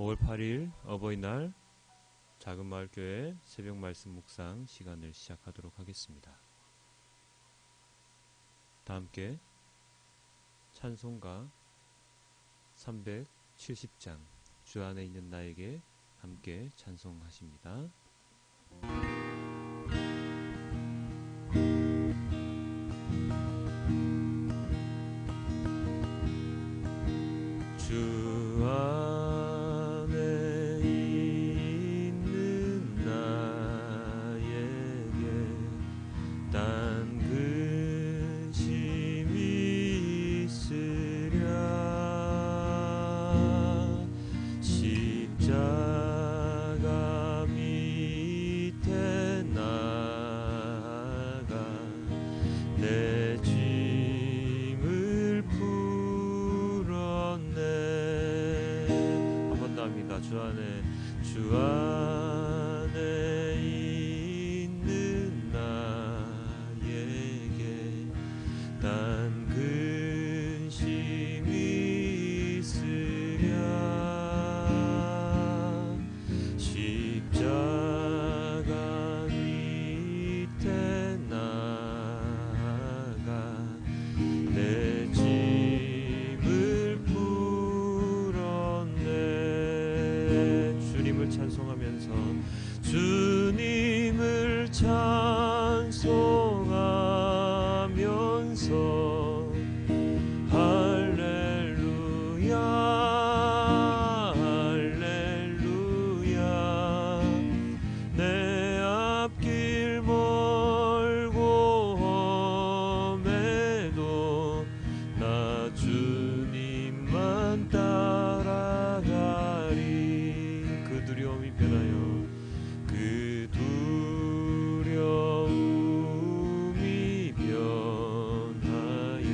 5월 8일 어버이날 작은마을교회 새벽 말씀 묵상 시간을 시작하도록 하겠습니다. 다 함께 찬송가 370장 주 안에 있는 나에게 함께 찬송하십니다. 주 안에 있는 나에게 딴 근심이 있으랴. 십자가 밑에 나가 내 짐을 풀었네. 한 번 더 합니다. 주 안에 있는 나에게 딴 근심이 있으랴. 십자가 밑에 나가 내 짐을 풀었네. 주님을 찬송하면서 주님을 찬송하면서 할렐루야 할렐루야. 내 앞길 멀고 험해도 나 주님만 따라가리. 그 두려움이 변하여 그 두려움이 변하여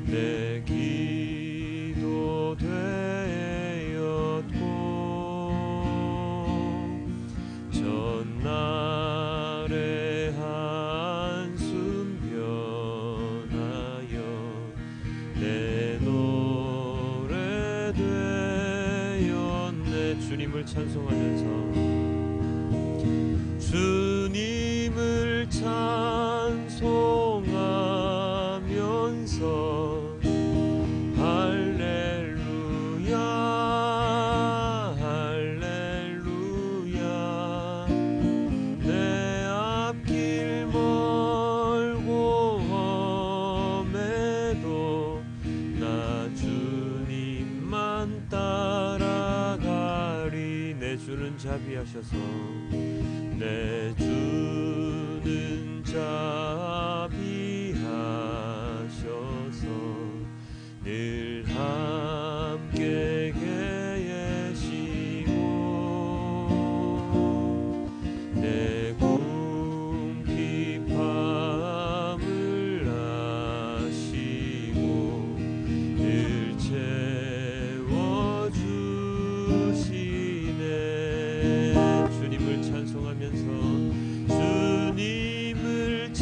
내 기도 되었고 전날의 한숨 변하여 내 노래 되었네. 주님을 찬송하면서 주님을 찬송하면서 할렐루야 할렐루야. 내 앞길 멀고 험해도 나 주님만 따라가리. 내 주는 자비하셔서 내 주는 자비하셔서 늘 함께 계시고 내 궁핍함을 아시고 늘 채워주시네. 주님을 찬송하면서 주님을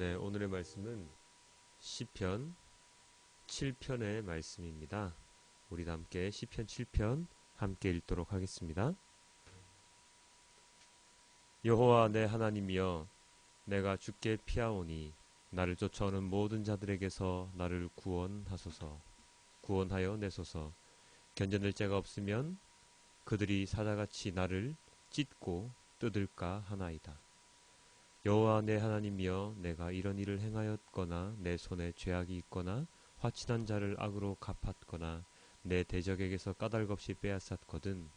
네, 오늘의 말씀은 시편 7편의 말씀입니다. 우리 다 함께 시편 7편 함께 읽도록 하겠습니다. 여호와 내 하나님이여, 내가 주께 피하오니 나를 쫓아오는 모든 자들에게서 나를 구원하여 내소서. 견뎌낼 자가 없으면 그들이 사자같이 나를 찢고 뜯을까 하나이다. 여호와 내 하나님이여, 내가 이런 일을 행하였거나 내 손에 죄악이 있거나 화친한 자를 악으로 갚았거나 내 대적에게서 까닭없이 빼앗았거든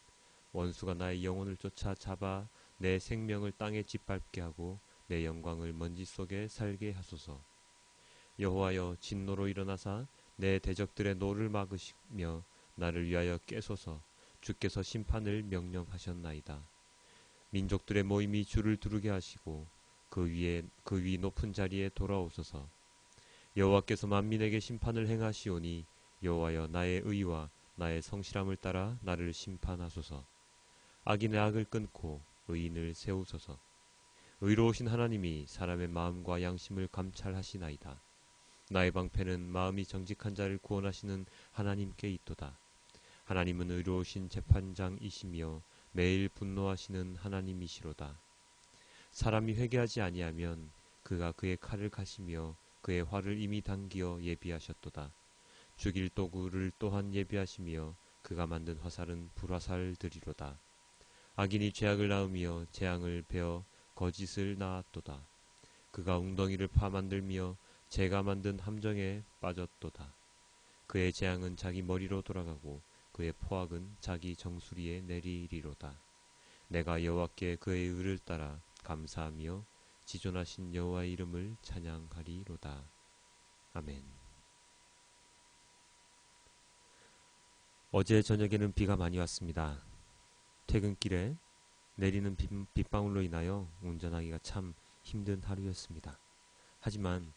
원수가 나의 영혼을 쫓아 잡아 내 생명을 땅에 짓밟게 하고 내 영광을 먼지 속에 살게 하소서. 여호와여, 진노로 일어나사 내 대적들의 노를 막으시며 나를 위하여 깨소서. 주께서 심판을 명령하셨나이다. 민족들의 모임이 주를 두르게 하시고 그 위 높은 자리에 돌아오소서. 여호와께서 만민에게 심판을 행하시오니 여호와여, 나의 의와 나의 성실함을 따라 나를 심판하소서. 악인의 악을 끊고 의인을 세우소서. 의로우신 하나님이 사람의 마음과 양심을 감찰하시나이다. 나의 방패는 마음이 정직한 자를 구원하시는 하나님께 있도다. 하나님은 의로우신 재판장이시며 매일 분노하시는 하나님이시로다. 사람이 회개하지 아니하면 그가 그의 칼을 가시며 그의 활을 이미 당기어 예비하셨도다. 죽일 도구를 또한 예비하시며 그가 만든 화살은 불화살들이로다. 악인이 죄악을 낳으며 재앙을 베어 거짓을 낳았도다. 그가 웅덩이를 파만들며 재가 만든 함정에 빠졌도다. 그의 재앙은 자기 머리로 돌아가고 그의 포악은 자기 정수리에 내리리로다. 내가 여호와께 그의 의를 따라 감사하며 지존하신 여호와의 이름을 찬양하리로다. 아멘. 어제 저녁에는 비가 많이 왔습니다. 퇴근길에 내리는 빗방울로 인하여 운전하기가 참 힘든 하루였습니다. 하지만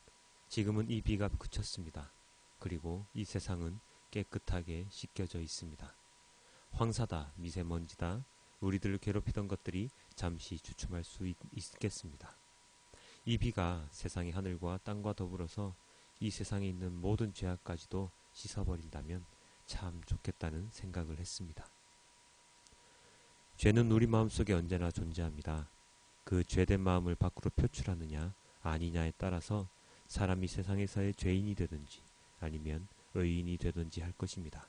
지금은 이 비가 그쳤습니다. 그리고 이 세상은 깨끗하게 씻겨져 있습니다. 황사다, 미세먼지다, 우리들을 괴롭히던 것들이 잠시 주춤할 수 있겠습니다. 이 비가 세상의 하늘과 땅과 더불어서 이 세상에 있는 모든 죄악까지도 씻어버린다면 참 좋겠다는 생각을 했습니다. 죄는 우리 마음속에 언제나 존재합니다. 그 죄된 마음을 밖으로 표출하느냐 아니냐에 따라서 사람이 세상에서의 죄인이 되든지 아니면 의인이 되든지 할 것입니다.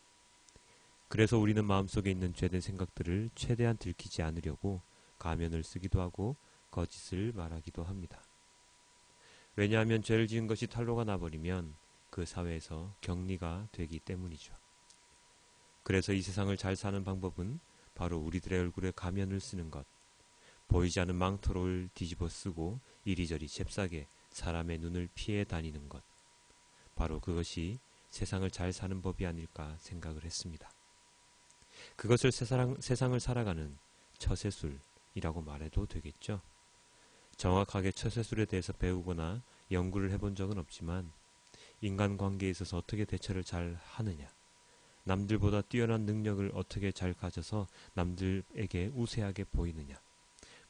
그래서 우리는 마음속에 있는 죄된 생각들을 최대한 들키지 않으려고 가면을 쓰기도 하고 거짓을 말하기도 합니다. 왜냐하면 죄를 지은 것이 탄로가 나버리면 그 사회에서 격리가 되기 때문이죠. 그래서 이 세상을 잘 사는 방법은 바로 우리들의 얼굴에 가면을 쓰는 것, 보이지 않는 망토를 뒤집어 쓰고 이리저리 잽싸게 사람의 눈을 피해 다니는 것, 바로 그것이 세상을 잘 사는 법이 아닐까 생각을 했습니다. 그것을 세상을 살아가는 처세술이라고 말해도 되겠죠. 정확하게 처세술에 대해서 배우거나 연구를 해본 적은 없지만 인간관계에 있어서 어떻게 대처를 잘 하느냐, 남들보다 뛰어난 능력을 어떻게 잘 가져서 남들에게 우세하게 보이느냐,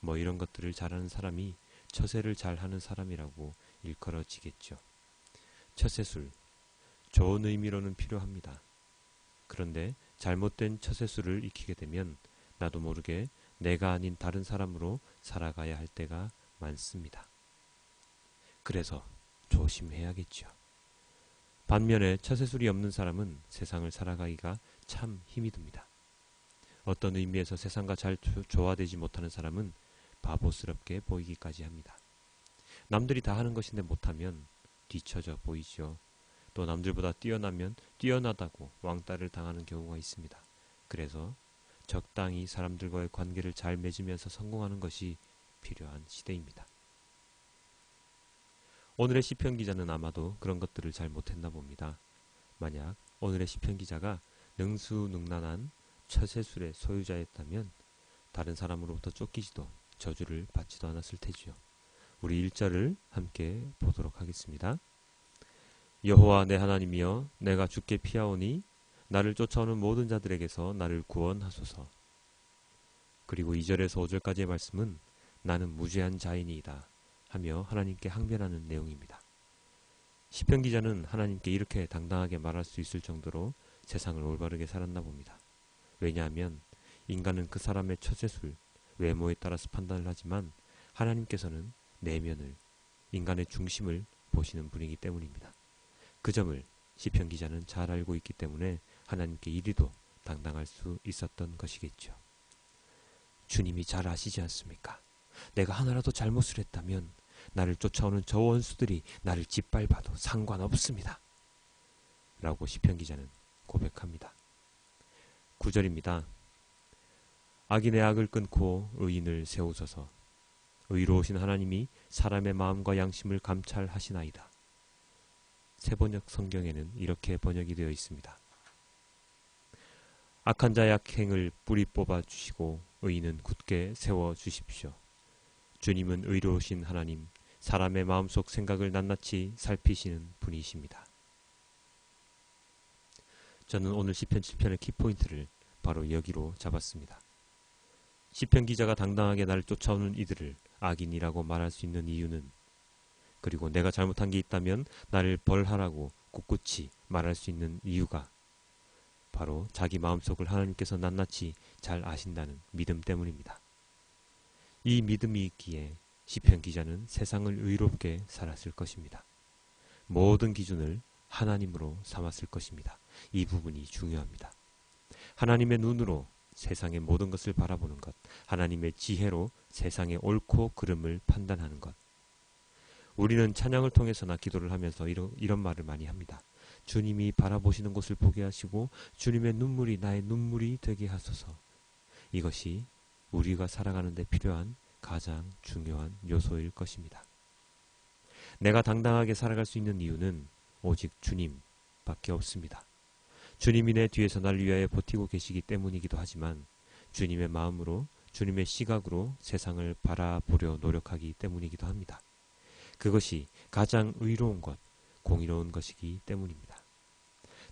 뭐 이런 것들을 잘하는 사람이 처세를 잘하는 사람이라고 일컬어지겠죠. 처세술, 좋은 의미로는 필요합니다. 그런데 잘못된 처세술을 익히게 되면 나도 모르게 내가 아닌 다른 사람으로 살아가야 할 때가 많습니다. 그래서 조심해야겠죠. 반면에 처세술이 없는 사람은 세상을 살아가기가 참 힘이 듭니다. 어떤 의미에서 세상과 잘 조화되지 못하는 사람은 바보스럽게 보이기까지 합니다. 남들이 다 하는 것인데 못하면 뒤처져 보이죠. 또 남들보다 뛰어나면 뛰어나다고 왕따를 당하는 경우가 있습니다. 그래서 적당히 사람들과의 관계를 잘 맺으면서 성공하는 것이 필요한 시대입니다. 오늘의 시편 기자는 아마도 그런 것들을 잘 못했나 봅니다. 만약 오늘의 시편 기자가 능수능란한 처세술의 소유자였다면 다른 사람으로부터 쫓기지도 저주를 받지도 않았을 테지요. 우리 1절을 함께 보도록 하겠습니다. 여호와 내 하나님이여, 내가 주께 피하오니 나를 쫓아오는 모든 자들에게서 나를 구원하소서. 그리고 2절에서 5절까지의 말씀은 나는 무죄한 자이니이다 하며 하나님께 항변하는 내용입니다. 시편 기자는 하나님께 이렇게 당당하게 말할 수 있을 정도로 세상을 올바르게 살았나 봅니다. 왜냐하면 인간은 그 사람의 처세술, 외모에 따라서 판단을 하지만 하나님께서는 내면을, 인간의 중심을 보시는 분이기 때문입니다. 그 점을 시편 기자는 잘 알고 있기 때문에 하나님께 이리도 당당할 수 있었던 것이겠죠. 주님이 잘 아시지 않습니까? 내가 하나라도 잘못을 했다면 나를 쫓아오는 저 원수들이 나를 짓밟아도 상관없습니다. 라고 시편 기자는 고백합니다. 9절입니다. 악인의 악을 끊고 의인을 세우소서. 의로우신 하나님이 사람의 마음과 양심을 감찰하시나이다. 세번역 성경에는 이렇게 번역이 되어 있습니다. 악한 자의 악행을 뿌리 뽑아 주시고 의인은 굳게 세워 주십시오. 주님은 의로우신 하나님, 사람의 마음속 생각을 낱낱이 살피시는 분이십니다. 저는 오늘 시편 7편의 키포인트를 바로 여기로 잡았습니다. 시편 기자가 당당하게 나를 쫓아오는 이들을 악인이라고 말할 수 있는 이유는, 그리고 내가 잘못한 게 있다면 나를 벌하라고 꿋꿋이 말할 수 있는 이유가 바로 자기 마음속을 하나님께서 낱낱이 잘 아신다는 믿음 때문입니다. 이 믿음이 있기에 시편 기자는 세상을 의롭게 살았을 것입니다. 모든 기준을 하나님으로 삼았을 것입니다. 이 부분이 중요합니다. 하나님의 눈으로 세상의 모든 것을 바라보는 것, 하나님의 지혜로 세상의 옳고 그름을 판단하는 것. 우리는 찬양을 통해서나 기도를 하면서 이런 말을 많이 합니다. 주님이 바라보시는 곳을 보게 하시고 주님의 눈물이 나의 눈물이 되게 하소서. 이것이 우리가 살아가는 데 필요한 가장 중요한 요소일 것입니다. 내가 당당하게 살아갈 수 있는 이유는 오직 주님밖에 없습니다. 주님이 내 뒤에서 날 위하여 버티고 계시기 때문이기도 하지만 주님의 마음으로, 주님의 시각으로 세상을 바라보려 노력하기 때문이기도 합니다. 그것이 가장 의로운 것, 공의로운 것이기 때문입니다.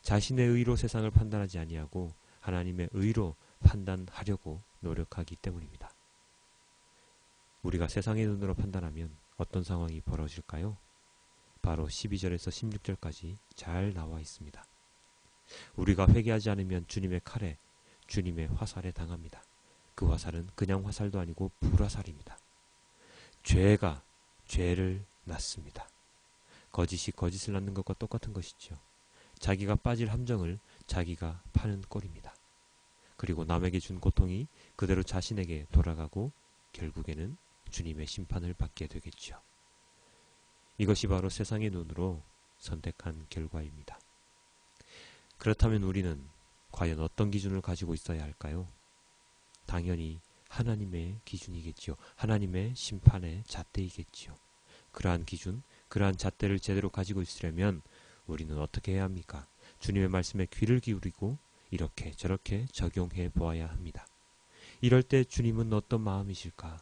자신의 의로 세상을 판단하지 아니하고 하나님의 의로 판단하려고 노력하기 때문입니다. 우리가 세상의 눈으로 판단하면 어떤 상황이 벌어질까요? 바로 12절에서 16절까지 잘 나와 있습니다. 우리가 회개하지 않으면 주님의 칼에, 주님의 화살에 당합니다. 그 화살은 그냥 화살도 아니고 불화살입니다. 죄가 죄를 낳습니다. 거짓이 거짓을 낳는 것과 똑같은 것이죠. 자기가 빠질 함정을 자기가 파는 꼴입니다. 그리고 남에게 준 고통이 그대로 자신에게 돌아가고 결국에는 주님의 심판을 받게 되겠죠. 이것이 바로 세상의 눈으로 선택한 결과입니다. 그렇다면 우리는 과연 어떤 기준을 가지고 있어야 할까요? 당연히 하나님의 기준이겠지요. 하나님의 심판의 잣대이겠지요. 그러한 기준, 그러한 잣대를 제대로 가지고 있으려면 우리는 어떻게 해야 합니까? 주님의 말씀에 귀를 기울이고 이렇게 저렇게 적용해 보아야 합니다. 이럴 때 주님은 어떤 마음이실까?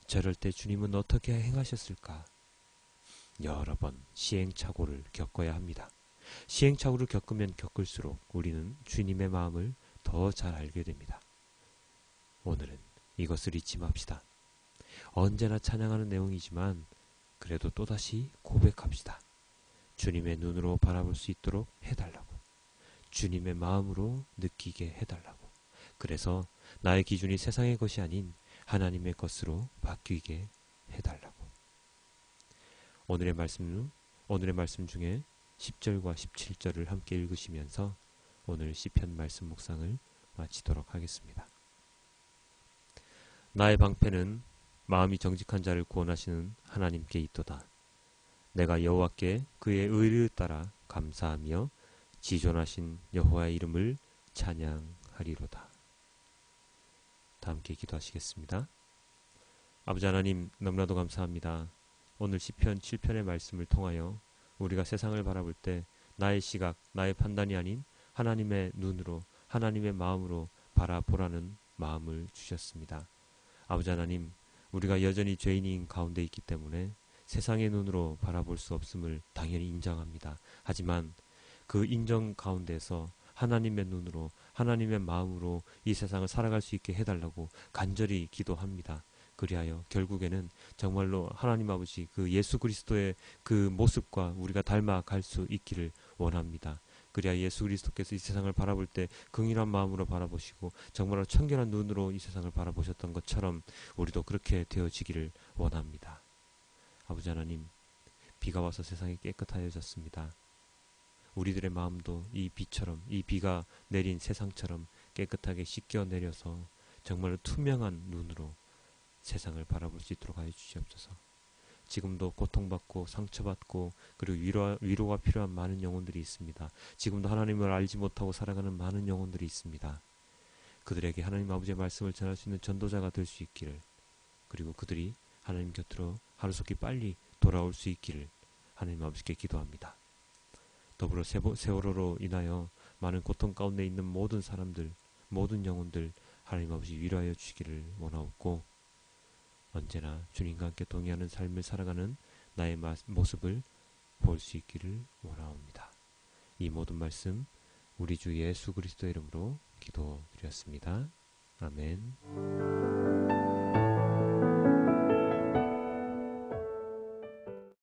저럴 때 주님은 어떻게 행하셨을까? 여러 번 시행착오를 겪어야 합니다. 시행착오를 겪으면 겪을수록 우리는 주님의 마음을 더 잘 알게 됩니다. 오늘은 이것을 잊지 맙시다. 언제나 찬양하는 내용이지만 그래도 또다시 고백합시다. 주님의 눈으로 바라볼 수 있도록 해달라고. 주님의 마음으로 느끼게 해달라고. 그래서 나의 기준이 세상의 것이 아닌 하나님의 것으로 바뀌게 해달라고. 오늘의 말씀 중에 10절과 17절을 함께 읽으시면서 오늘 시편 말씀 묵상을 마치도록 하겠습니다. 나의 방패는 마음이 정직한 자를 구원하시는 하나님께 있도다. 내가 여호와께 그의 의를 따라 감사하며 지존하신 여호와의 이름을 찬양하리로다. 다 함께 기도하시겠습니다. 아버지 하나님, 너무나도 감사합니다. 오늘 시편 7편의 말씀을 통하여 우리가 세상을 바라볼 때 나의 시각, 나의 판단이 아닌 하나님의 눈으로, 하나님의 마음으로 바라보라는 마음을 주셨습니다. 아버지 하나님, 우리가 여전히 죄인인 가운데 있기 때문에 세상의 눈으로 바라볼 수 없음을 당연히 인정합니다. 하지만 그 인정 가운데서 하나님의 눈으로, 하나님의 마음으로 이 세상을 살아갈 수 있게 해달라고 간절히 기도합니다. 그리하여 결국에는 정말로 하나님 아버지 그 예수 그리스도의 그 모습과 우리가 닮아갈 수 있기를 원합니다. 그리하여 예수 그리스도께서 이 세상을 바라볼 때 긍휼한 마음으로 바라보시고 정말로 청결한 눈으로 이 세상을 바라보셨던 것처럼 우리도 그렇게 되어지기를 원합니다. 아버지 하나님, 비가 와서 세상이 깨끗하여졌습니다. 우리들의 마음도 이 비처럼, 이 비가 내린 세상처럼 깨끗하게 씻겨 내려서 정말로 투명한 눈으로 세상을 바라볼 수 있도록 하여 주시옵소서. 지금도 고통받고 상처받고 그리고 위로가 필요한 많은 영혼들이 있습니다. 지금도 하나님을 알지 못하고 살아가는 많은 영혼들이 있습니다. 그들에게 하나님 아버지의 말씀을 전할 수 있는 전도자가 될 수 있기를, 그리고 그들이 하나님 곁으로 하루속히 빨리 돌아올 수 있기를 하나님 아버지께 기도합니다. 더불어 세월호로 인하여 많은 고통 가운데 있는 모든 사람들, 모든 영혼들 하나님 아버지 위로하여 주시기를 원하옵고, 언제나 주님과 함께 동의하는 삶을 살아가는 나의 모습을 볼 수 있기를 원하옵니다. 이 모든 말씀 우리 주 예수 그리스도의 이름으로 기도드렸습니다. 아멘.